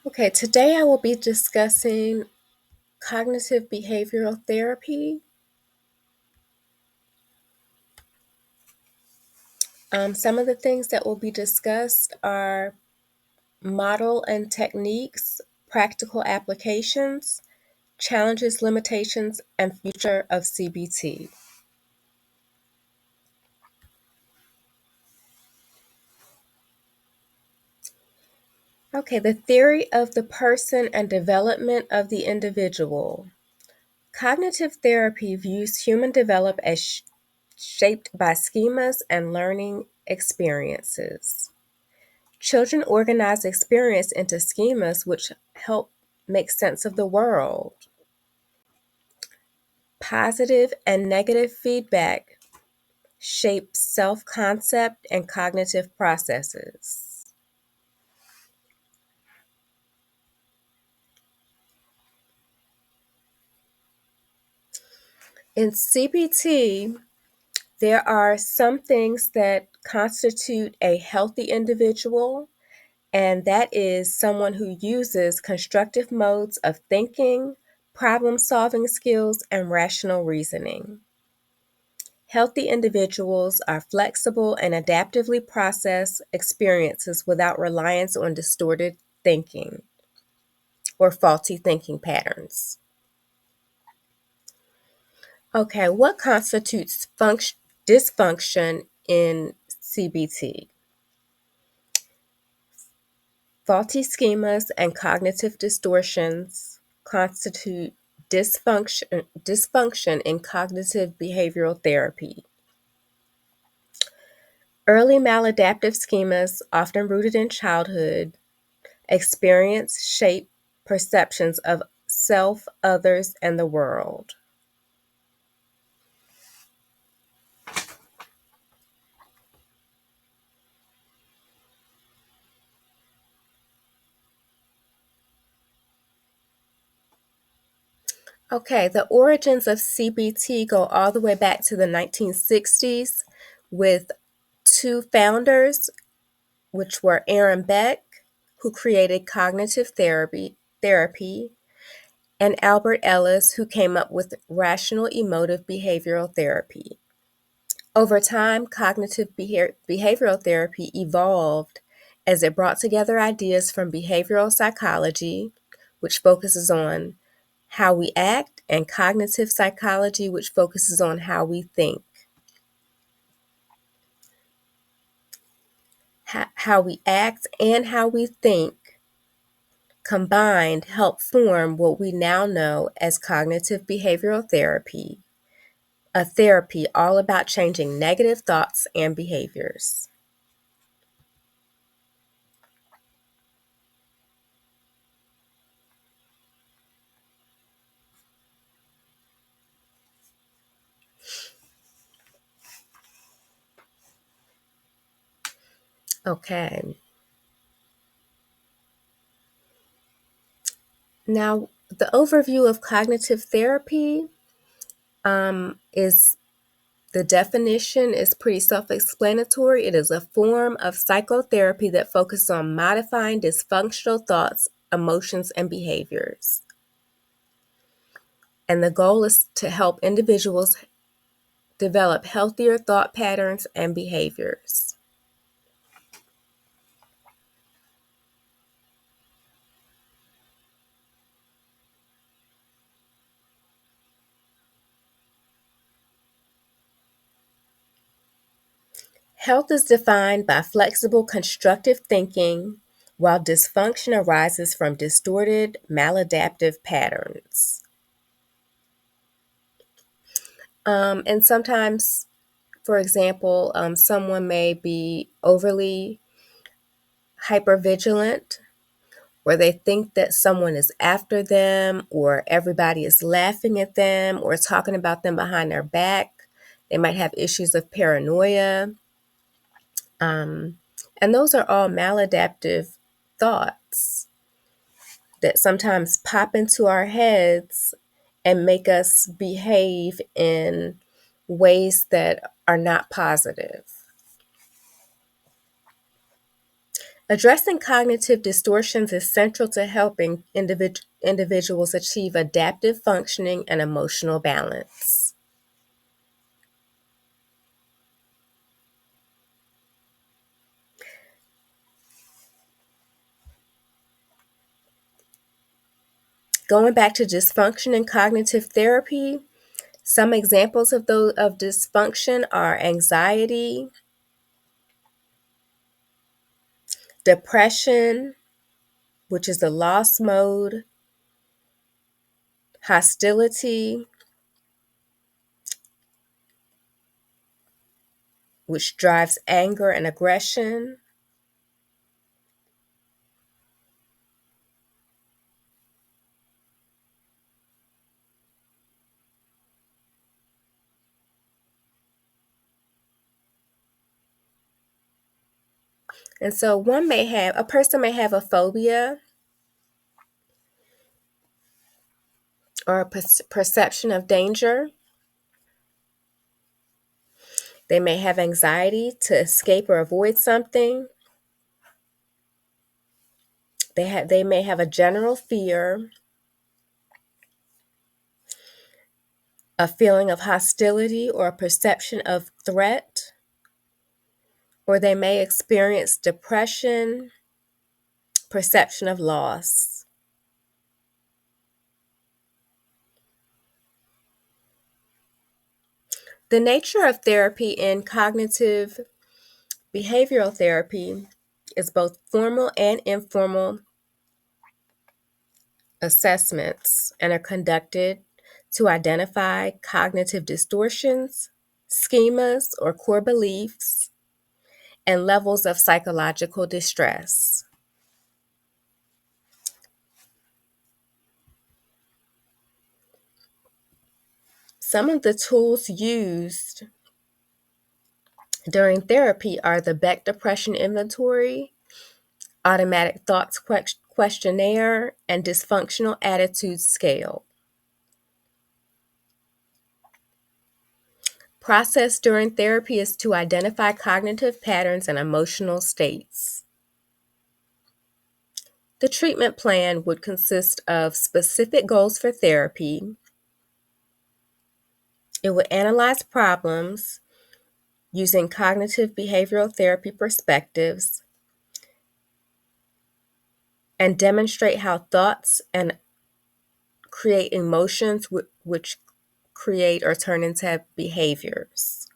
Okay, today I will be discussing cognitive behavioral therapy. Some of the things that will be discussed are model and techniques, practical applications, challenges, limitations, and future of CBT. Okay, the theory of the person and development of the individual. Cognitive therapy views human develop as shaped by schemas and learning experiences. Children organize experience into schemas which help make sense of the world. Positive and negative feedback shape self concept and cognitive processes. In CBT, there are some things that constitute a healthy individual, and that is someone who uses constructive modes of thinking, problem solving skills, and rational reasoning. Healthy individuals are flexible and adaptively process experiences without reliance on distorted thinking or faulty thinking patterns. Okay, what constitutes dysfunction in CBT? Faulty schemas and cognitive distortions constitute dysfunction in cognitive behavioral therapy. Early maladaptive schemas, often rooted in childhood, experience shape perceptions of self, others, and the world. Okay, the origins of CBT go all the way back to the 1960s with two founders, which were Aaron Beck, who created cognitive therapy, and Albert Ellis, who came up with rational emotive behavioral therapy. Over time, cognitive behavioral therapy evolved as it brought together ideas from behavioral psychology, which focuses on how we act, and cognitive psychology, which focuses on how we think. How we act and how we think combined help form what we now know as cognitive behavioral therapy, a therapy all about changing negative thoughts and behaviors. Okay. Now, the overview of cognitive therapy is the definition is pretty self explanatory. It is a form of psychotherapy that focuses on modifying dysfunctional thoughts, emotions, and behaviors. And the goal is to help individuals develop healthier thought patterns and behaviors. Health is defined by flexible, constructive thinking, while dysfunction arises from distorted, maladaptive patterns. And sometimes, for example, someone may be overly hypervigilant, where they think that someone is after them, or everybody is laughing at them, or talking about them behind their back. They might have issues of paranoia. And those are all maladaptive thoughts that sometimes pop into our heads and make us behave in ways that are not positive. Addressing cognitive distortions is central to helping individuals achieve adaptive functioning and emotional balance. Going back to dysfunction in cognitive therapy, some examples of dysfunction are anxiety, depression, which is the loss mode, hostility, which drives anger and aggression, and so a person may have a phobia or a perception of danger. They may have anxiety to escape or avoid something. They may have a general fear, a feeling of hostility or a perception of threat, or they may experience depression, perception of loss. The nature of therapy in cognitive behavioral therapy is both formal and informal assessments and are conducted to identify cognitive distortions, schemas or core beliefs, and levels of psychological distress. Some of the tools used during therapy are the Beck Depression Inventory, Automatic Thoughts Questionnaire, and Dysfunctional Attitude Scale. Process during therapy is to identify cognitive patterns and emotional states. The treatment plan would consist of specific goals for therapy. It would analyze problems using cognitive behavioral therapy perspectives and demonstrate how thoughts and create emotions which create or turn into behaviors.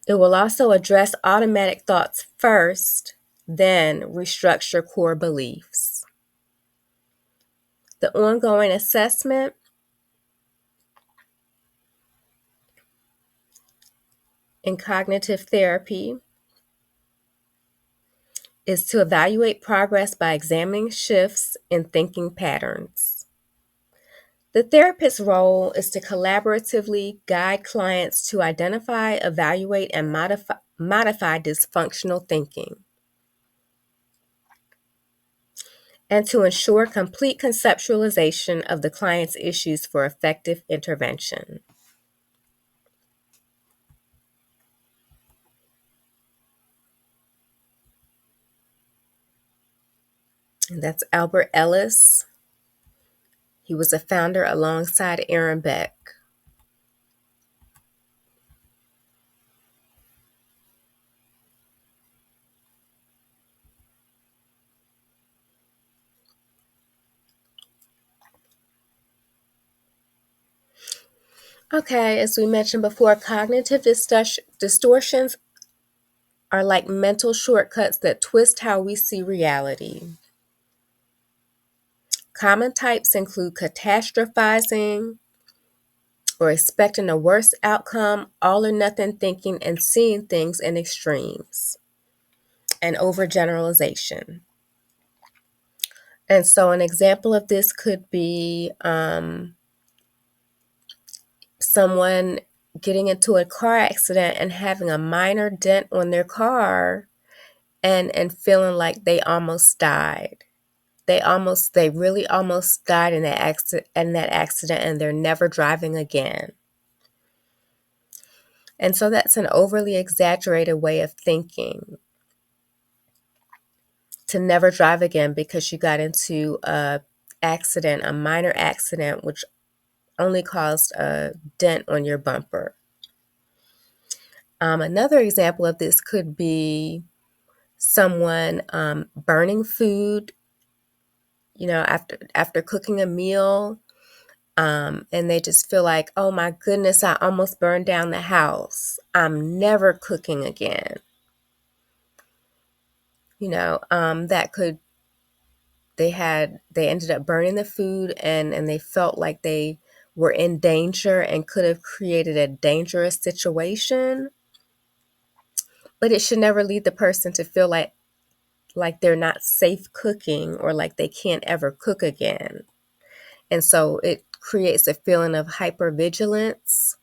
It will also address automatic thoughts first, then restructure core beliefs. The ongoing assessment in cognitive therapy is to evaluate progress by examining shifts in thinking patterns. The therapist's role is to collaboratively guide clients to identify, evaluate, and modify dysfunctional thinking, and to ensure complete conceptualization of the client's issues for effective intervention. And that's Albert Ellis. He was a founder alongside Aaron Beck. Okay, as we mentioned before, cognitive distortions are like mental shortcuts that twist how we see reality. Common types include catastrophizing or expecting a worse outcome, all or nothing thinking, and seeing things in extremes, and overgeneralization. And so an example of this could be someone getting into a car accident and having a minor dent on their car and feeling like they almost died. They really almost died in that accident and they're never driving again. And so that's an overly exaggerated way of thinking, to never drive again because you got into a minor accident, which only caused a dent on your bumper. Another example of this could be someone burning food, after cooking a meal, and they just feel like, oh my goodness, I almost burned down the house. I'm never cooking again. That could they ended up burning the food, and they felt like they were in danger and could have created a dangerous situation. But it should never lead the person to feel like they're not safe cooking or like they can't ever cook again. And so it creates a feeling of hypervigilance,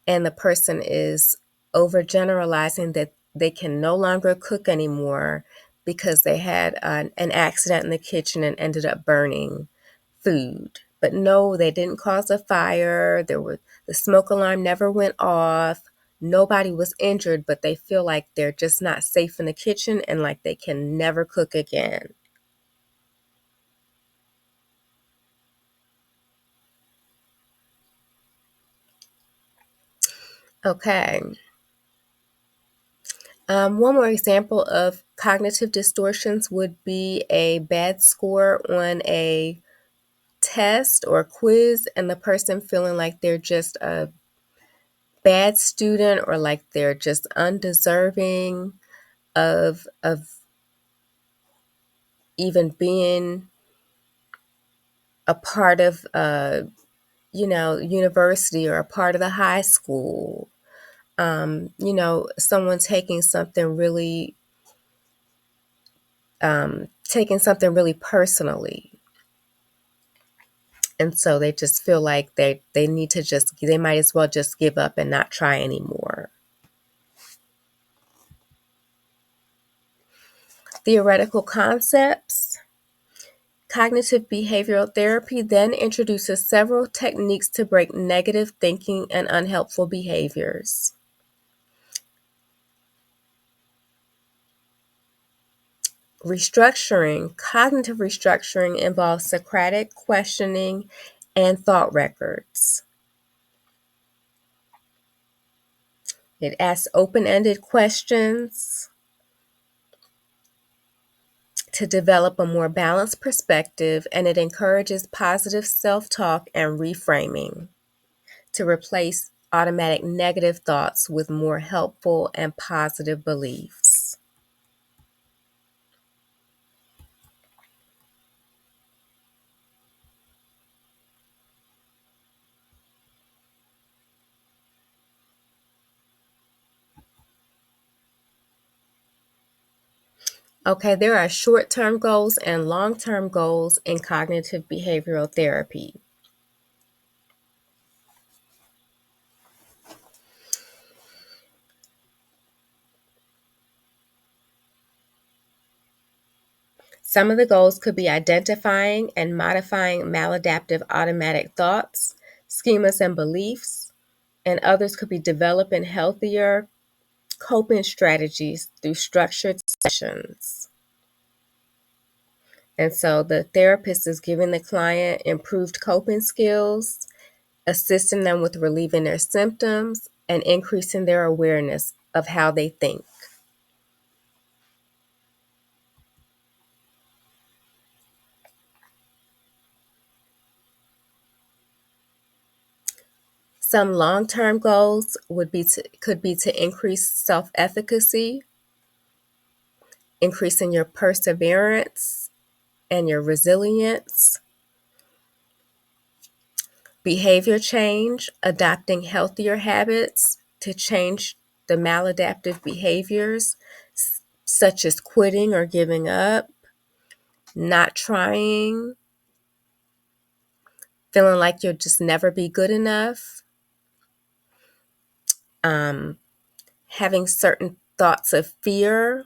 and the person is overgeneralizing that they can no longer cook anymore because they had an accident in the kitchen and ended up burning food. But no, they didn't cause a fire. The smoke alarm never went off. Nobody was injured, but they feel like they're just not safe in the kitchen and like they can never cook again. Okay. One more example of cognitive distortions would be a bad score on a test or quiz, and the person feeling like they're just a bad student or like they're just undeserving of even being a part of university or a part of the high school. Someone taking something really personally. And so they just feel like they might as well just give up and not try anymore. Theoretical concepts. Cognitive behavioral therapy then introduces several techniques to break negative thinking and unhelpful behaviors. Cognitive restructuring involves Socratic questioning and thought records. It asks open-ended questions to develop a more balanced perspective, and it encourages positive self-talk and reframing to replace automatic negative thoughts with more helpful and positive beliefs. Okay, there are short-term goals and long-term goals in cognitive behavioral therapy. Some of the goals could be identifying and modifying maladaptive automatic thoughts, schemas, and beliefs, and others could be developing healthier coping strategies through structured sessions. And so the therapist is giving the client improved coping skills, assisting them with relieving their symptoms, and increasing their awareness of how they think. Some long-term goals could be to increase self-efficacy, increasing your perseverance and your resilience, behavior change, adopting healthier habits to change the maladaptive behaviors, such as quitting or giving up, not trying, feeling like you'll just never be good enough, having certain thoughts of fear,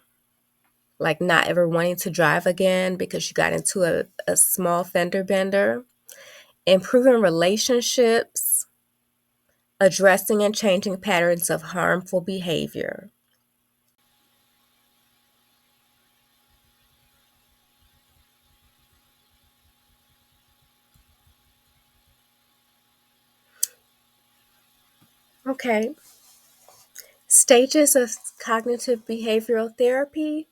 like not ever wanting to drive again because you got into a small fender bender, improving relationships, addressing and changing patterns of harmful behavior. Okay. Stages of cognitive behavioral therapy.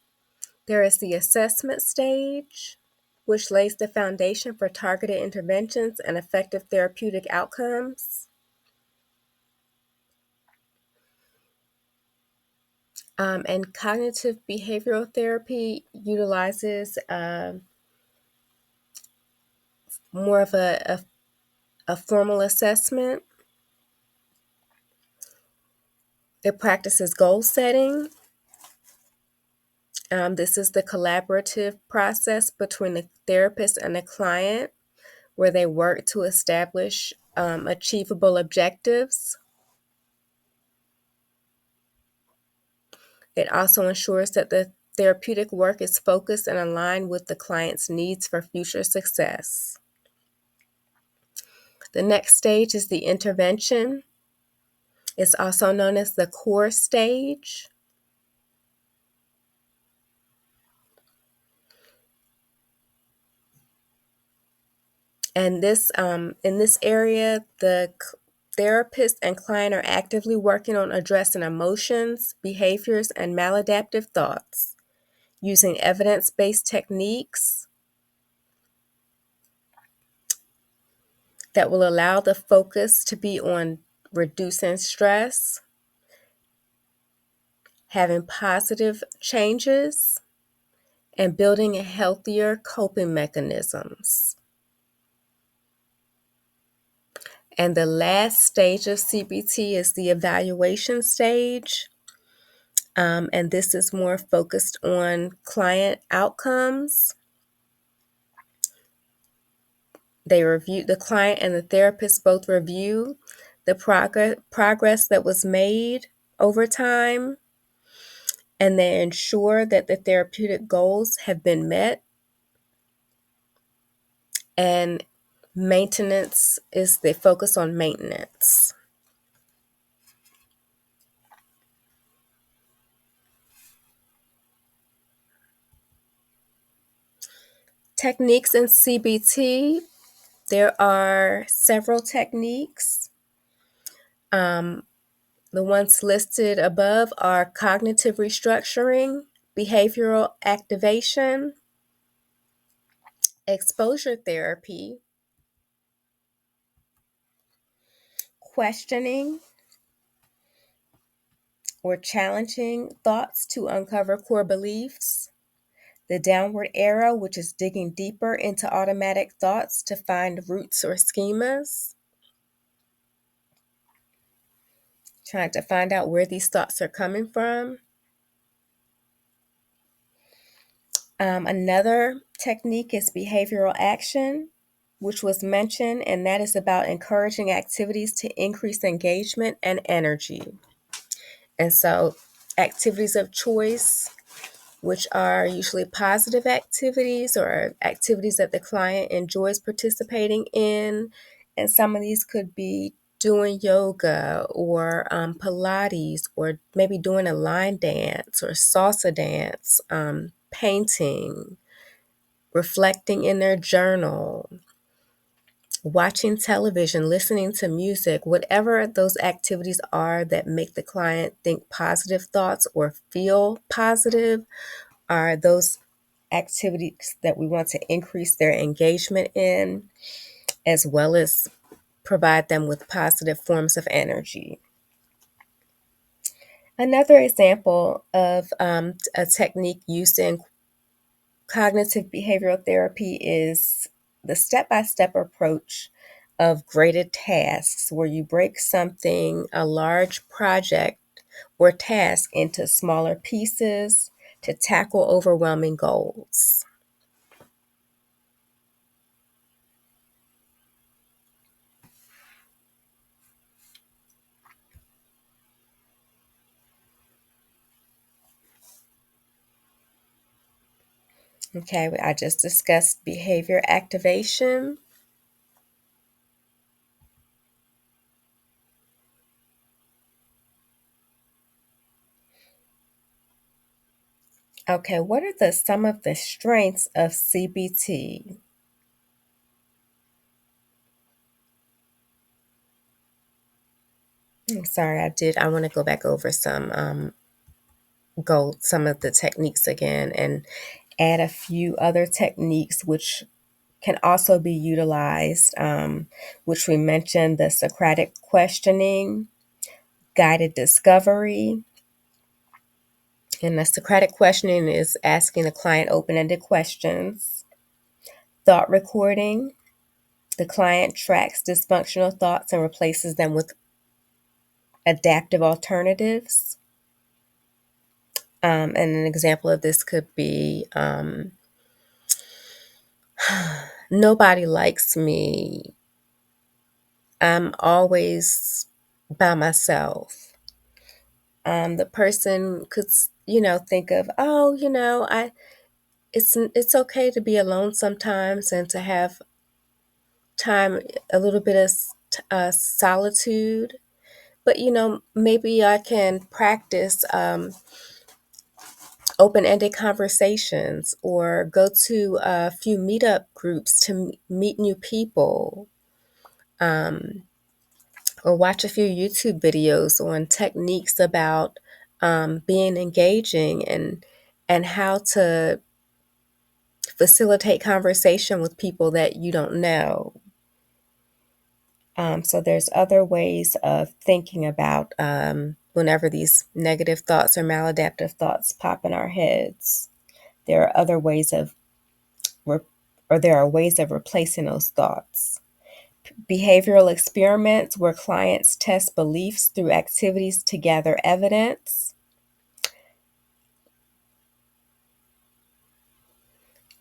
There is the assessment stage, which lays the foundation for targeted interventions and effective therapeutic outcomes. And cognitive behavioral therapy utilizes more of a formal assessment. It practices goal setting. This is the collaborative process between the therapist and the client where they work to establish achievable objectives. It also ensures that the therapeutic work is focused and aligned with the client's needs for future success. The next stage is the intervention. It's also known as the core stage. And in this area, the therapist and client are actively working on addressing emotions, behaviors, and maladaptive thoughts using evidence-based techniques that will allow the focus to be on reducing stress, having positive changes, and building healthier coping mechanisms. And the last stage of CBT is the evaluation stage. And this is more focused on client outcomes. The client and the therapist both review the progress that was made over time, and they ensure that the therapeutic goals have been met. And maintenance is the focus on maintenance. Techniques in CBT. There are several techniques. The ones listed above are cognitive restructuring, behavioral activation, exposure therapy, questioning or challenging thoughts to uncover core beliefs, the downward arrow, which is digging deeper into automatic thoughts to find roots or schemas, trying to find out where these thoughts are coming from. Another technique is behavioral action, which was mentioned, and that is about encouraging activities to increase engagement and energy. And so, activities of choice, which are usually positive activities or activities that the client enjoys participating in. And some of these could be doing yoga or Pilates, or maybe doing a line dance or salsa dance, painting, reflecting in their journal, watching television, listening to music, whatever those activities are that make the client think positive thoughts or feel positive are those activities that we want to increase their engagement in, as well as provide them with positive forms of energy. Another example of a technique used in cognitive behavioral therapy is the step-by-step approach of graded tasks, where you break a large project or task, into smaller pieces to tackle overwhelming goals. Okay, I just discussed behavior activation. Okay, what are some of the strengths of CBT? I'm sorry, I want to go back over some of the techniques again and add a few other techniques which can also be utilized, which we mentioned: the Socratic questioning, guided discovery. And the Socratic questioning is asking the client open-ended questions. Thought recording: the client tracks dysfunctional thoughts and replaces them with adaptive alternatives. And an example of this could be, nobody likes me. I'm always by myself. The person could, think of, oh, it's okay to be alone sometimes and to have time, a little bit of solitude. But maybe I can practice open-ended conversations, or go to a few meetup groups to meet new people, um, or watch a few YouTube videos on techniques about being engaging and how to facilitate conversation with people that you don't know. So there's other ways of thinking about whenever these negative thoughts or maladaptive thoughts pop in our heads. There are other ways of, there are ways of replacing those thoughts. Behavioral experiments where clients test beliefs through activities to gather evidence.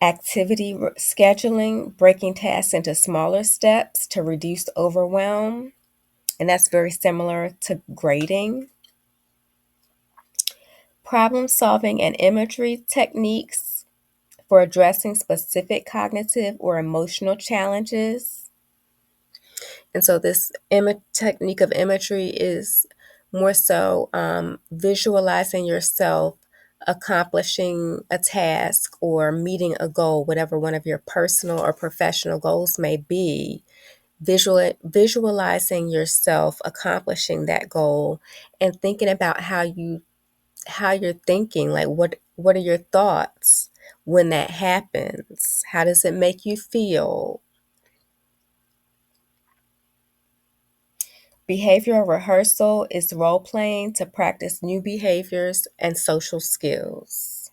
Activity scheduling, breaking tasks into smaller steps to reduce overwhelm. And that's very similar to grading. Problem solving and imagery techniques for addressing specific cognitive or emotional challenges. And so this technique of imagery is more so visualizing yourself accomplishing a task or meeting a goal, whatever one of your personal or professional goals may be. Visualizing yourself accomplishing that goal and thinking about how you're thinking, like what are your thoughts when that happens? How does it make you feel? Behavioral rehearsal is role playing to practice new behaviors and social skills.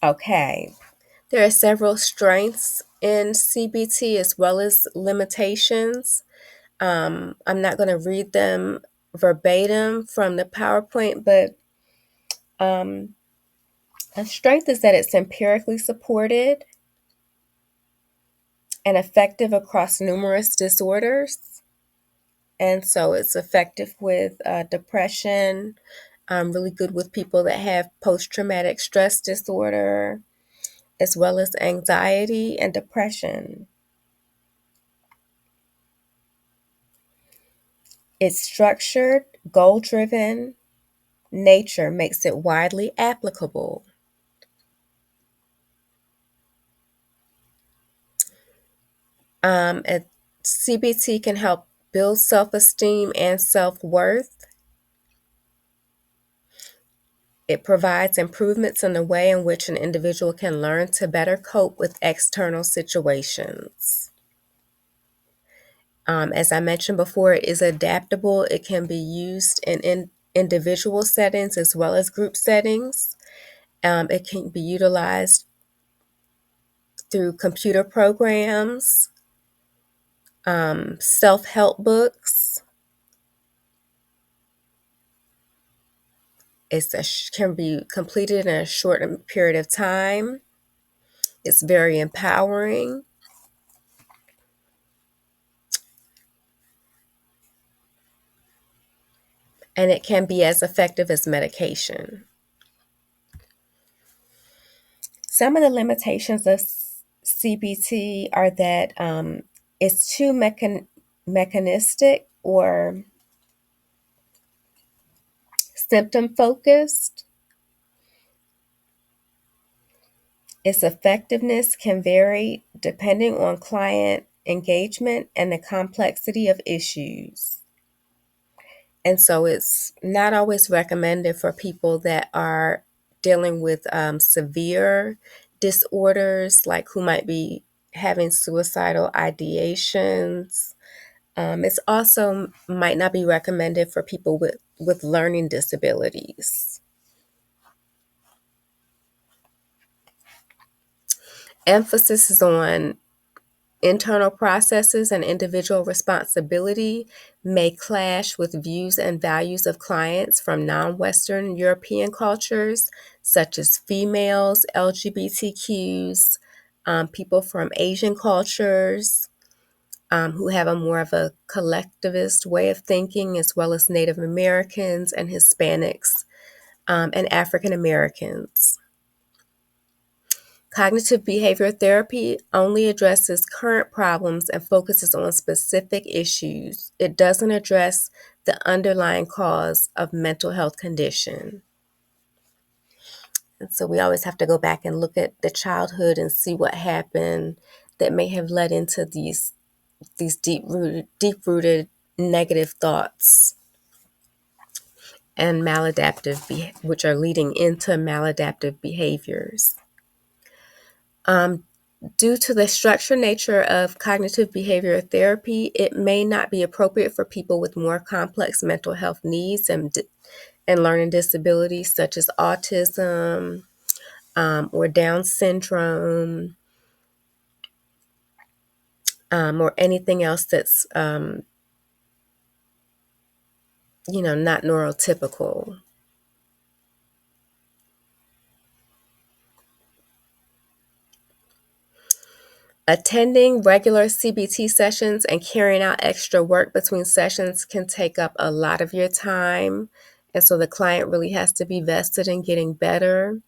Okay, there are several strengths in CBT as well as limitations. I'm not going to read them verbatim from the PowerPoint, but um, a strength is that it's empirically supported and effective across numerous disorders. And so it's effective with depression, really good with people that have post-traumatic stress disorder, as well as anxiety and depression. It's structured, goal-driven nature makes it widely applicable. And CBT can help build self-esteem and self-worth. It provides improvements in the way in which an individual can learn to better cope with external situations. As I mentioned before, it is adaptable. It can be used in individual settings as well as group settings. It can be utilized through computer programs, self-help books. Can be completed in a short period of time. It's very empowering. And it can be as effective as medication. Some of the limitations of CBT are that it's too mechanistic or symptom focused. Its effectiveness can vary depending on client engagement and the complexity of issues. And so it's not always recommended for people that are dealing with severe disorders, like who might be having suicidal ideations. It's also might not be recommended for people with learning disabilities. Emphasis is on internal processes and individual responsibility may clash with views and values of clients from non-Western European cultures, such as females, LGBTQs, people from Asian cultures, who have a more of a collectivist way of thinking, as well as Native Americans and Hispanics, and African Americans. Cognitive behavioral therapy only addresses current problems and focuses on specific issues. It doesn't address the underlying cause of mental health condition. And so we always have to go back and look at the childhood and see what happened that may have led into these deep rooted negative thoughts and which are leading into maladaptive behaviors. Due to the structured nature of cognitive behavioral therapy, it may not be appropriate for people with more complex mental health needs and learning disabilities such as autism or Down syndrome, or anything else that's not neurotypical. Attending regular CBT sessions and carrying out extra work between sessions can take up a lot of your time. And so the client really has to be vested in getting better,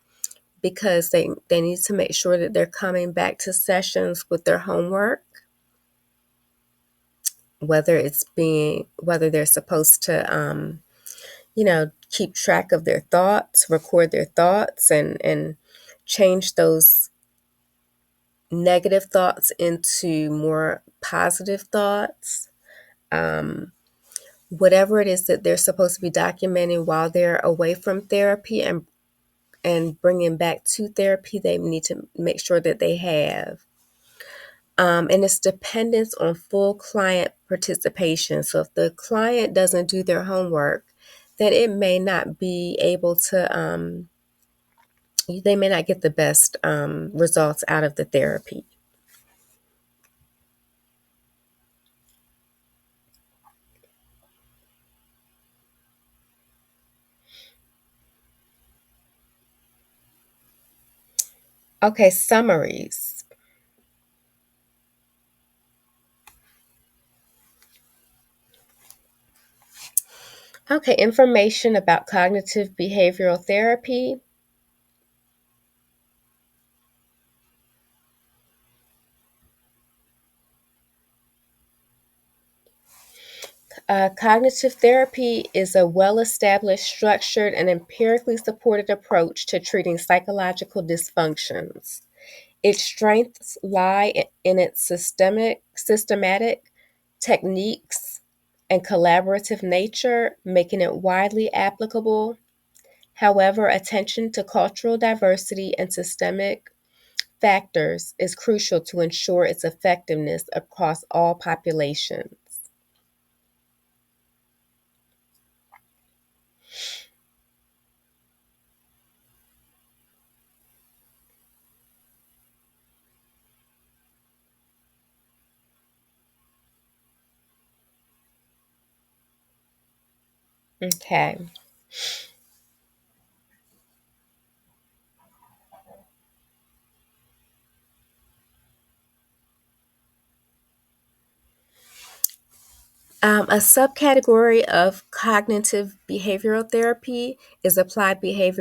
because they need to make sure that they're coming back to sessions with their homework, whether they're supposed to keep track of their thoughts, record their thoughts, and change those negative thoughts into more positive thoughts. Whatever it is that they're supposed to be documenting while they're away from therapy and bringing back to therapy, they need to make sure that they have. And it's dependence on full client participation. So if the client doesn't do their homework, then it may not be able to, they may not get the best results out of the therapy. Okay, summaries. Okay, information about cognitive behavioral therapy. Cognitive therapy is a well-established, structured, and empirically supported approach to treating psychological dysfunctions. Its strengths lie in its systematic techniques and collaborative nature, making it widely applicable. However, attention to cultural diversity and systemic factors is crucial to ensure its effectiveness across all populations. Okay. A subcategory of cognitive behavioral therapy is applied behavioral